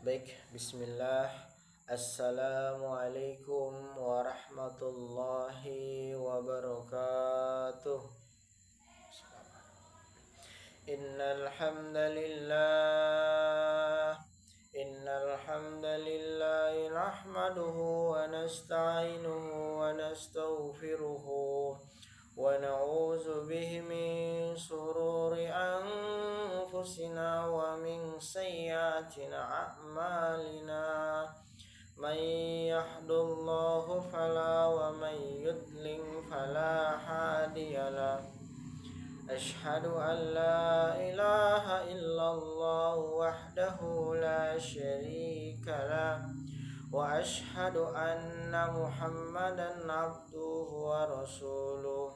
Baik, bismillah. Assalamualaikum warahmatullahi wabarakatuh. Innal hamdalillah nahmaduhu wa nasta'inuhu wa nastaghfiruhu wa na'udzu bihi min shururi anfusina wa min sayyiati a'malina. Man yahdullahu fala wa man yudlil fala hadiyalah. Asyhadu an la ilaha illallah wahdahu la syarikalah wa asyhadu anna Muhammadan abduhu wa rasuluh.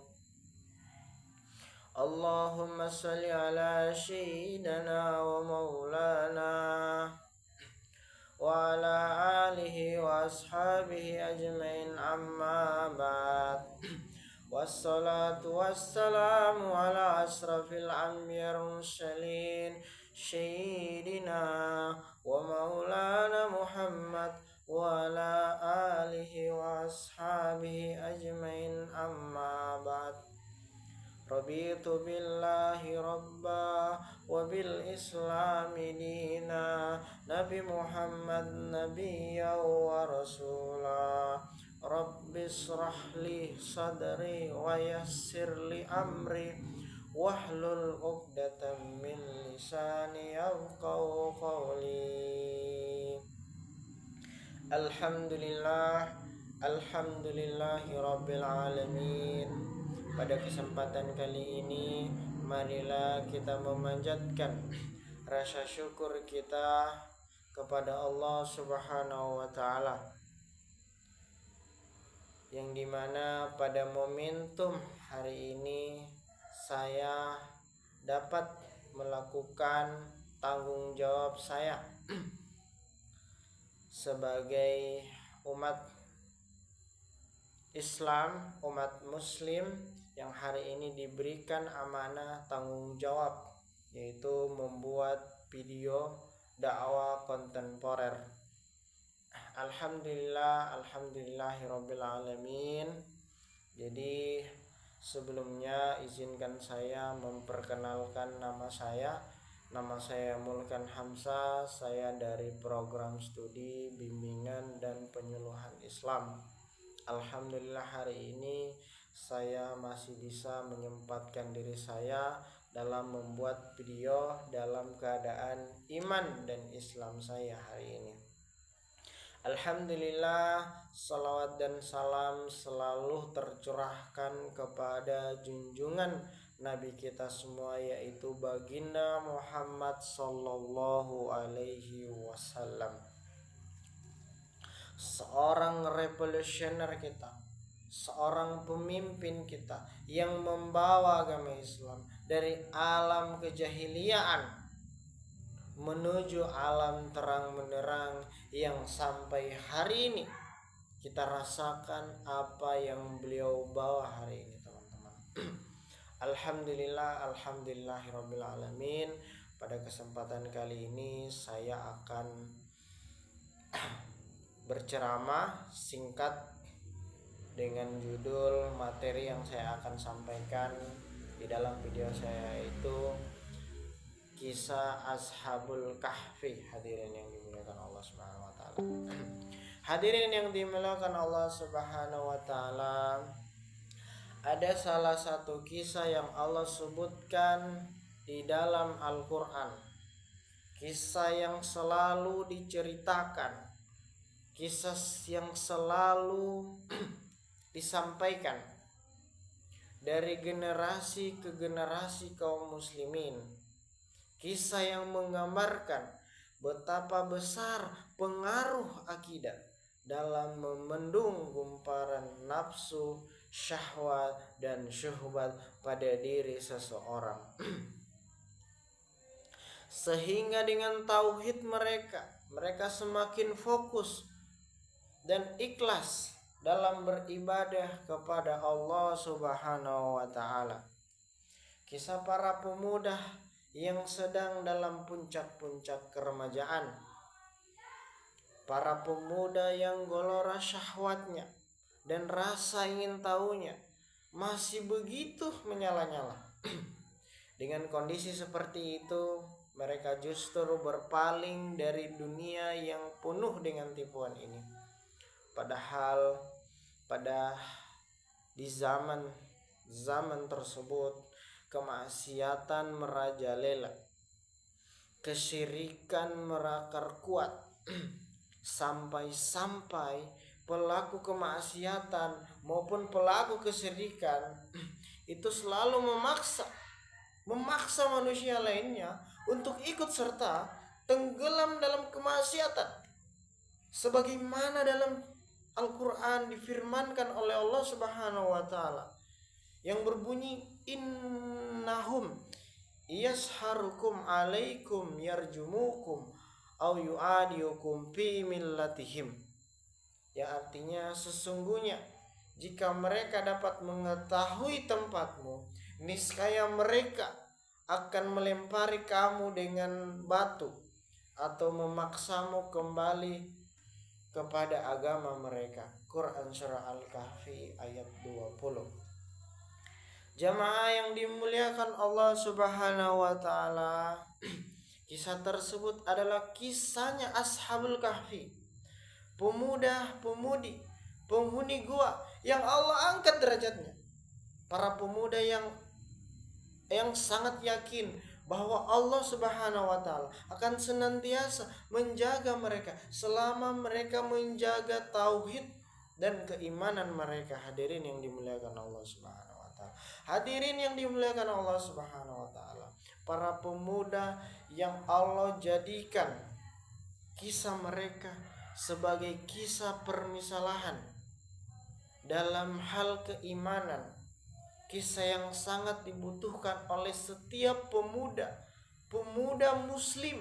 Allahumma salli ala sayyidina wa maulana wa ala alihi wa ashabihi ajmain, amma ba'd. Wassalatu wassalamu ala asrafil anbiya wal mursalin sayyidina wa maulana Muhammad wa ala alihi wa ashabihi ajmain, amma ba'd. Raditu billahi rabba wa bil islami dina, Nabi Muhammad nabiyya wa rasula. Rabbi shrah li sadri wa yassir li amri wahlul 'uqdatam min lisani yafqahu qawli. Alhamdulillahi rabbil alamin. Pada kesempatan kali ini, marilah kita memanjatkan rasa syukur kita kepada Allah Subhanahu wa Ta'ala, yang dimana pada momentum hari ini saya dapat melakukan tanggung jawab saya sebagai umat Islam, umat Muslim yang hari ini diberikan amanah tanggung jawab, yaitu membuat video dakwah kontemporer. Alhamdulillahirabbil alamin. Jadi sebelumnya izinkan saya memperkenalkan nama saya. Nama saya Mulkan Hamzah. Saya dari program studi bimbingan dan penyuluhan Islam. Alhamdulillah hari ini saya masih bisa menyempatkan diri saya dalam membuat video dalam keadaan iman dan Islam saya hari ini. Alhamdulillah, salawat dan salam selalu tercurahkan kepada junjungan Nabi kita semua, yaitu baginda Muhammad sallallahu alaihi wasallam. Seorang revolusioner kita, seorang pemimpin kita yang membawa agama Islam dari alam kejahiliaan menuju alam terang benderang yang sampai hari ini kita rasakan apa yang beliau bawa hari ini, teman-teman. Alhamdulillahirabbil alamin. Pada kesempatan kali ini saya akan berceramah singkat dengan judul materi yang saya akan sampaikan di dalam video saya, yaitu kisah Ashabul Kahfi. Hadirin yang dimuliakan Allah Subhanahu wa taala. Hadirin yang dimuliakan Allah Subhanahu wa taala, ada salah satu kisah yang Allah sebutkan di dalam Al-Qur'an. Kisah yang selalu diceritakan, kisah yang selalu disampaikan dari generasi ke generasi kaum muslimin. Kisah yang menggambarkan betapa besar pengaruh akidah dalam membendung gumparan nafsu, syahwat, dan syuhbat pada diri seseorang. Sehingga dengan tauhid mereka semakin fokus dan ikhlas dalam beribadah kepada Allah Subhanahu wa taala. Kisah para pemuda yang sedang dalam puncak-puncak keremajaan, para pemuda yang gelora syahwatnya dan rasa ingin tahunya masih begitu menyala-nyala. Dengan kondisi seperti itu, mereka justru berpaling dari dunia yang penuh dengan tipuan ini. Padahal di zaman tersebut kemaksiatan merajalela, kesyirikan merakar kuat, sampai-sampai pelaku kemaksiatan maupun pelaku kesyirikan itu selalu memaksa manusia lainnya untuk ikut serta tenggelam dalam kemaksiatan, sebagaimana dalam Al-Quran difirmankan oleh Allah Subhanahu wa ta'ala yang berbunyi, innahum yasharukum alaikum yarjumukum au yu'adiukum fi millatihim, yang artinya sesungguhnya jika mereka dapat mengetahui tempatmu, niscaya mereka akan melempari kamu dengan batu atau memaksamu kembali kepada agama mereka. Quran Surah Al-Kahfi ayat 20. Jamaah yang dimuliakan Allah Subhanahu wa ta'ala, kisah tersebut adalah kisahnya Ashabul Kahfi, pemuda-pemudi penghuni gua yang Allah angkat derajatnya. Para pemuda yang sangat yakin bahwa Allah Subhanahu wa ta'ala akan senantiasa menjaga mereka selama mereka menjaga tauhid dan keimanan mereka. Hadirin yang dimuliakan Allah Subhanahu wa ta'ala. Hadirin yang dimuliakan Allah Subhanahu wa ta'ala. Para pemuda yang Allah jadikan kisah mereka sebagai kisah permisalahan dalam hal keimanan, kisah yang sangat dibutuhkan oleh setiap pemuda muslim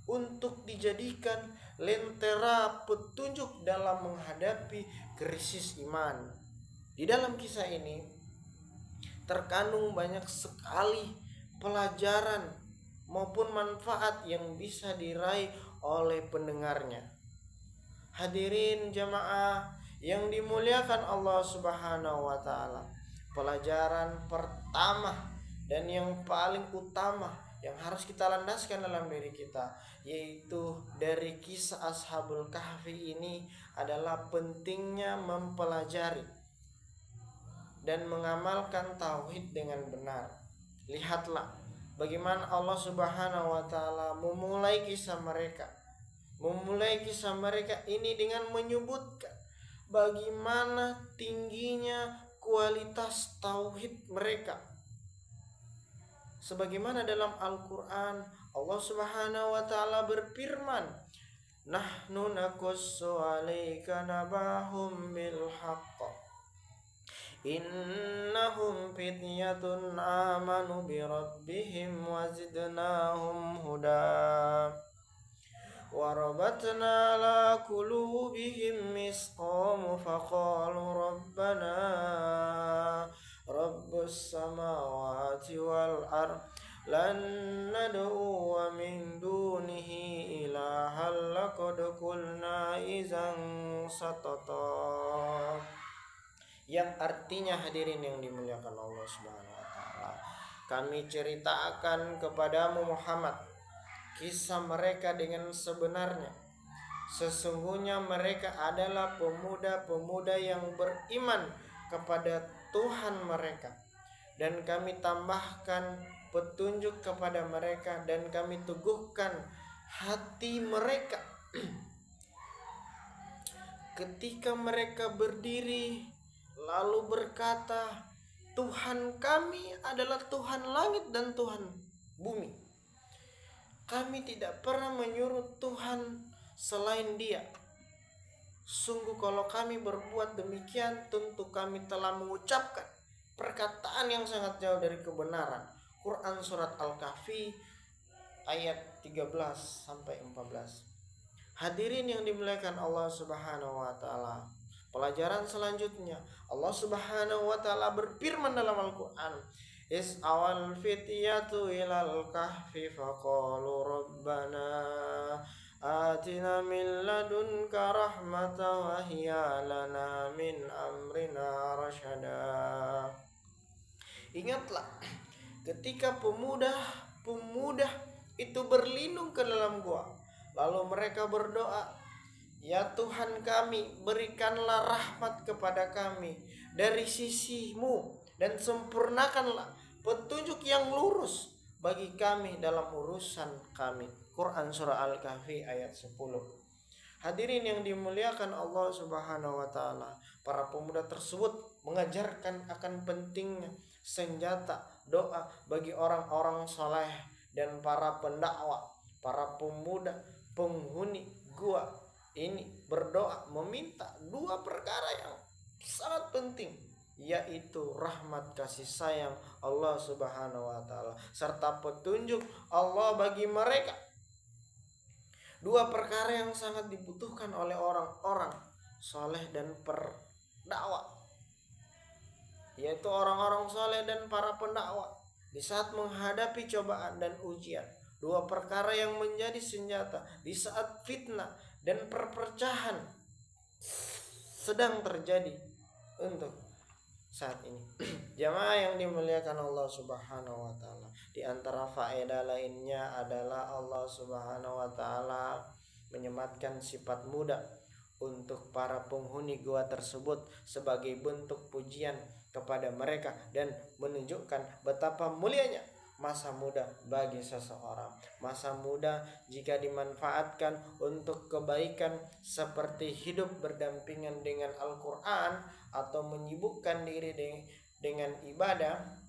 untuk dijadikan lentera petunjuk dalam menghadapi krisis iman. Di dalam kisah ini terkandung banyak sekali pelajaran maupun manfaat yang bisa diraih oleh pendengarnya. Hadirin jamaah yang dimuliakan Allah Subhanahu wa ta'ala, pelajaran pertama dan yang paling utama yang harus kita landaskan dalam diri kita, yaitu dari kisah Ashabul Kahfi ini adalah pentingnya mempelajari dan mengamalkan tauhid dengan benar. Lihatlah bagaimana Allah Subhanahu wa ta'ala memulai kisah mereka ini dengan menyebutkan bagaimana tingginya kualitas tauhid mereka. Sebagaimana dalam Al-Quran Allah Subhanahu wa ta'ala berfirman, nahnu naqussu 'alaika nabahum bil haqq innahum fityatun amanu bi rabbihim wazidnahum huda warabatna ala qulubihim misqam faqalu rabbana rabbus samawati wal ard lan nad'u min dunihi ilahan laqad qulna idzan satata, yang artinya hadirin yang dimuliakan Allah Subhanahu wa ta'ala, kami ceritakan kepadamu Muhammad kisah mereka dengan sebenarnya. Sesungguhnya mereka adalah pemuda-pemuda yang beriman kepada Tuhan mereka, dan kami tambahkan petunjuk kepada mereka dan kami teguhkan hati mereka ketika mereka berdiri lalu berkata, Tuhan kami adalah Tuhan langit dan Tuhan bumi. Kami tidak pernah menyuruh Tuhan selain Dia. Sungguh kalau kami berbuat demikian, tentu kami telah mengucapkan perkataan yang sangat jauh dari kebenaran. Quran Surat Al-Kahfi ayat 13-14. Hadirin yang dimuliakan Allah Subhanahu wa ta'ala, pelajaran selanjutnya Allah Subhanahu wa ta'ala berfirman dalam Al-Quran, Is'awal fityatu ilal kahfi faqalu rabbana Atina min ladunka rahmatan wa hiya lana min amrina rasyada. Ingatlah ketika pemuda itu berlindung ke dalam gua, lalu mereka berdoa, ya Tuhan kami, berikanlah rahmat kepada kami dari sisimu dan sempurnakanlah petunjuk yang lurus bagi kami dalam urusan kami. Quran Surah Al-Kahfi ayat 10. Hadirin yang dimuliakan Allah Subhanahu wa taala, para pemuda tersebut mengajarkan akan pentingnya senjata doa bagi orang-orang saleh dan para pendakwah. Para pemuda penghuni gua ini berdoa meminta dua perkara yang sangat penting, yaitu rahmat kasih sayang Allah Subhanahu wa taala serta petunjuk Allah bagi mereka. Dua perkara yang sangat dibutuhkan oleh orang-orang soleh dan pendakwah, yaitu orang-orang soleh dan para pendakwah di saat menghadapi cobaan dan ujian. Dua perkara yang menjadi senjata di saat fitnah dan perpecahan sedang terjadi untuk saat ini. Jamaah yang dimuliakan Allah Subhanahu wa taala, di antara faedah lainnya adalah Allah Subhanahu wa taala menyematkan sifat muda untuk para penghuni gua tersebut sebagai bentuk pujian kepada mereka dan menunjukkan betapa mulianya masa muda bagi seseorang. Masa muda jika dimanfaatkan untuk kebaikan seperti hidup berdampingan dengan Al-Quran atau menyibukkan diri dengan ibadah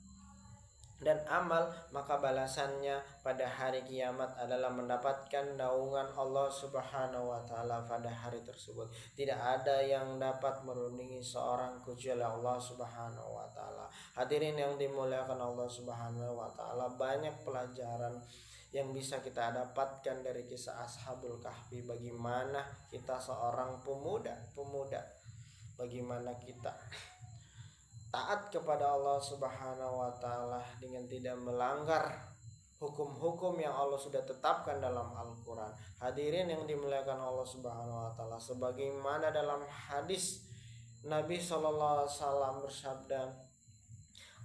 dan amal, maka balasannya pada hari kiamat adalah mendapatkan naungan Allah Subhanahu wa taala pada hari tersebut. Tidak ada yang dapat merundingi seorang kecuali Allah Subhanahu wa taala. Hadirin yang dimuliakan Allah Subhanahu wa taala, banyak pelajaran yang bisa kita dapatkan dari kisah Ashabul Kahfi. Bagaimana kita seorang pemuda, bagaimana kita taat kepada Allah Subhanahu wa taala dengan tidak melanggar hukum-hukum yang Allah sudah tetapkan dalam Al-Quran. Hadirin yang dimuliakan Allah Subhanahu wa taala, sebagaimana dalam hadis Nabi sallallahu alaihi wasallam bersabda,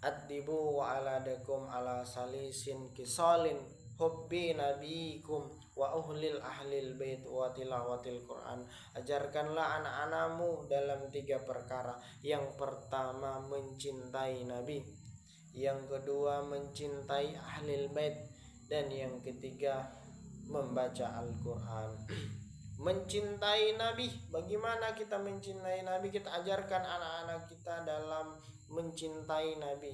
"Addibu wa aladakum ala salisin kisalin hubbi nabiikum wa uhlil ahlil bait wa tilawatil Quran." Ajarkanlah anak-anakmu dalam 3 perkara. Yang pertama mencintai Nabi, yang kedua mencintai ahlil bait, dan yang ketiga membaca Al-Quran. Mencintai Nabi, bagaimana kita mencintai Nabi? Kita ajarkan anak-anak kita dalam mencintai Nabi.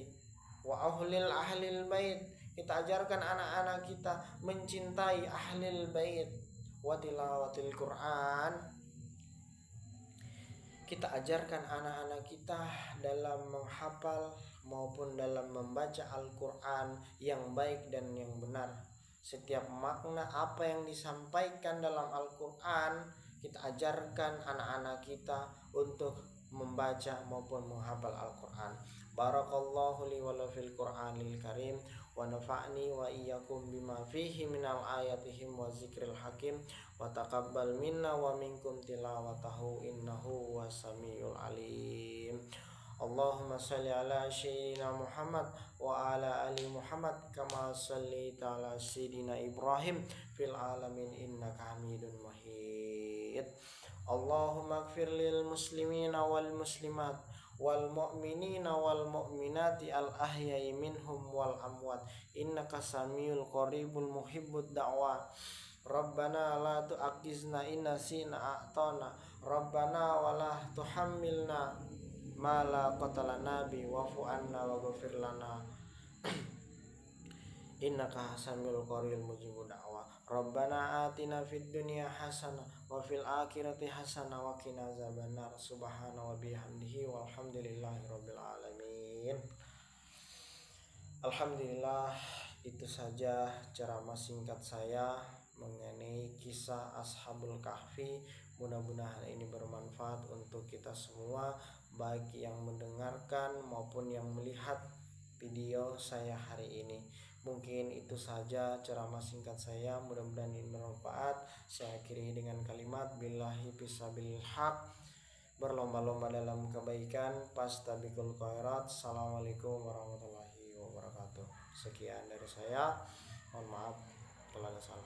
Wa ahlil bait, kita ajarkan anak-anak kita mencintai ahlil bait. Wa tilawatil Quran, kita ajarkan anak-anak kita dalam menghafal maupun dalam membaca Al-Quran yang baik dan yang benar. Setiap makna apa yang disampaikan dalam Al-Quran, kita ajarkan anak-anak kita untuk membaca maupun menghafal Al-Quran. Barakallahu li wa la fil Qur'anil Karim wa nafa'ni wa iyyakum bima fihi minal ayatihim wa zikril hakim wa taqabbal minna wa minkum tilawatahu innahu wasamiul alim. Allahumma salli ala sayyidina Muhammad wa ala ali Muhammad kama sallaita ala sayyidina Ibrahim fil alamin innaka Hamidun Majid. Allahumma ighfir lil muslimina wal muslimat wal mu'minina wal mu'minati al ahya'i minhum wal amwat innaka samiul qaribul muhibbud da'wa. Rabbana la tu'akhizna in nasina a'tana Rabbana wa la tuhammilna ma la qatalana bi wa'fu anna wa ghfir lana innaka hasamil qaril mujibud da'wa. Rabbana atina fid dunya hasanah wa fil akhirati hasanah wa qina azabannar. Subhana wa bihamdihi walhamdulillahi rabbil alamin. Alhamdulillah, itu saja ceramah singkat saya mengenai kisah Ashabul Kahfi. Mudah-mudahan ini bermanfaat untuk kita semua, baik yang mendengarkan maupun yang melihat video saya hari ini. Mungkin itu saja ceramah singkat saya, mudah-mudahan ini bermanfaat. Saya akhiri dengan kalimat billahi fisabilil haq, berlomba-lomba dalam kebaikan, fastabiqul khairat. Assalamualaikum warahmatullahi wabarakatuh. Sekian dari saya, mohon maaf kalau ada salah.